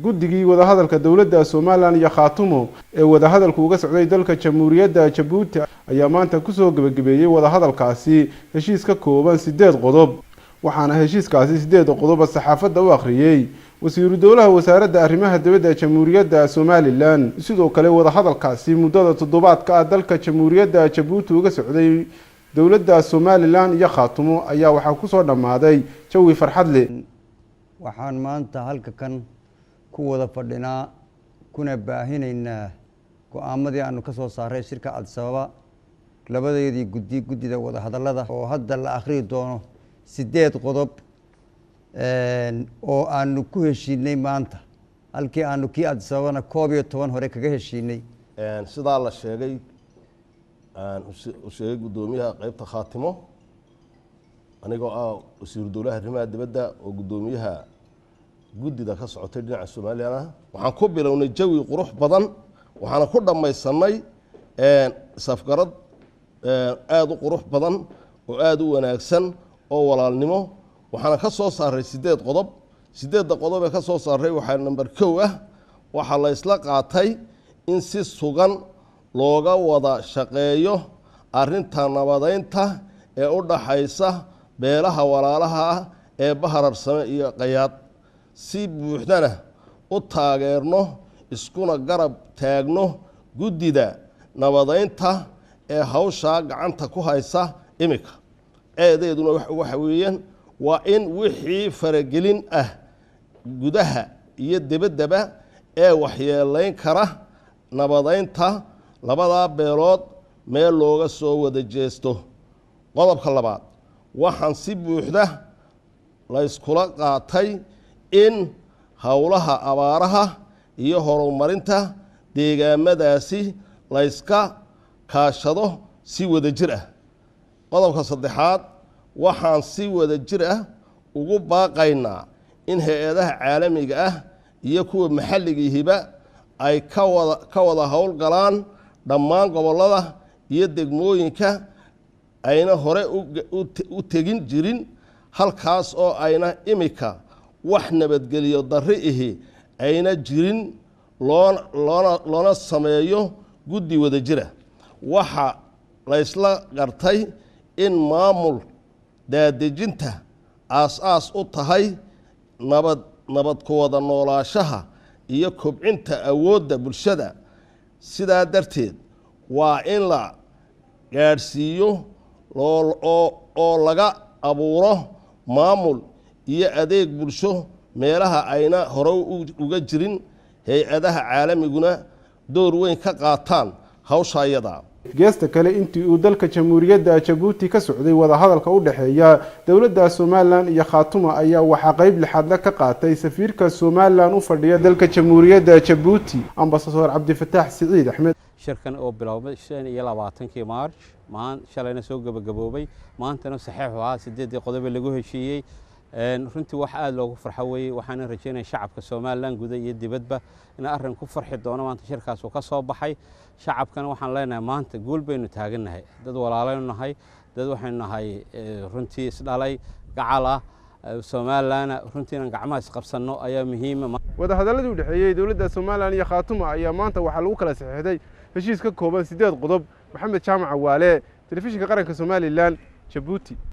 guddigii wadahadalka dawladda Somaliland iyo Khaatumo ee wadahadalku uga socday dalka Jamhuuriyadda Jabuuti ayaa maanta ku soo gabagabeeyay wadahadalkaasi heshiis ka kooban 8 qodob waxaana heshiiskaasi 8 qodob saxaafadda u akhriyay wasiiru dowlaha wasaaradda arrimaha dibadda Jamhuuriyadda Somaliland sidoo kale wadahadalkaasi muddada toddobaadka dalka Jamhuuriyadda Jabuuti uga socday dawladda Somaliland iyo Khaatumo ayaa waxa ku soo dhamaaday jawi farxad leh waxaan maanta halka kan ku wada fadhinaa kuna baahinaynaa go'aamadii aanu ka soo saaray shirka Addis-Ababa labadeedii guddida wada hadallada oo hadda la akhriyo doono 8 qodob oo aanu ku heshiinay maanta halkii aanu kii Addis-Ababana 11 hore kaga heshiinay sidaa la sheegay gudoomiyaha qaybta Khaatumo anigoo wasiiru dowlaha arrimaha dibadda oo gudoomiyaha guddida ka socotay dhinaca Soomaaliland waxaan ku bilownay jawi qurux badan waxaan ku dhamaysanay safgarad aad u qurux badan oo aad u wanaagsan oo walaalnimo waxaan ka soo saaray 8 qodob 8 qodob ee ka soo saaray waxa number 1 waxa la isla qaatay in si sugan looga wada shaqeeyo arinta nabadeynta ee u dhaxaysa beelaha walaalaha ee bahararsame iyo qayaad si buuxdana u taageerno iskuna garab taagno guddida nabadeynta ee hawsha gacanta ku haysa imika eedeeduna waxa weeyaan waa in wixii faragelin ah gudaha iyo dibaddaba ee waxyeelayn kara nabadeynta labada beelood meel looga soo wada jeesto qodobka labaad waxaan si buuxda la iskula qaatay in hawlaha abaaraha iyo horumarinta deegaamadaasi la iska kaashado si wada jir ah qodobka saddexaad waxaan si wada jir ah ugu baaqaynaa in hay'adaha caalamiga ah iyo kuwa maxalliga ay ka wada howlgalaan dhammaan gobolada iyo degmooyinka ayna hore u tegin jirin halkaas oo ayna imika wax nabadgeliyo darri ihi ayna jirin loona sameeyo guddi wada jira waxa la isla gartay in maamul daadejinta aas u tahay nabad ku wada noolaashaha iyo kobcinta awoodda bulshada sidaa darteed waa in la gaadhsiiyo oo laga abuuro maamul iyo adeeg bulsho meelaha ayna hore uga jirin hay'adaha caalamiguna door weyn ka qaataan hawsha iyada geesta kale intii uu dalka Jamhuuriyadda Jabuuti ka socday wadahadalka u dhaxeeya dawladda Somaliland iyo Khaatumo ayaa waxa qayb lixaad ka qaatay safiirka Somaliland u fadhiya dalka Jamhuuriyadda Jabuuti Ambassador Cabdifataax Siciid Axmed shirkan oo bilaabay 25 Maarch shalayna soo gebogeboobey maantana saxiix waa 8 qodob lagu heshiiyay runtii wax aad loogu farxay waxaan rajaynayaa shacabka Somaliland gudaha iyo dibadba in arrin ku farxi doono maanta shirkaas oo ka soo baxay shacabkana waxaan leenahay maanta guul baynu taaganahay dad walaalaynu nahay dad waxaynu nahay runtii isdhalay gacal ah Somaliland runtiina gacmaha isqabsano ayaa muhiim ah wadahadalladii u dhaxeeyay dawladda Somaliland iyo Khaatumo ayaa maanta waxa lagu kala saxiixday heshiis ka kooban 8 qodob Maxamed Jaamac Waale telefishinka qaranka Somaliland Jabuuti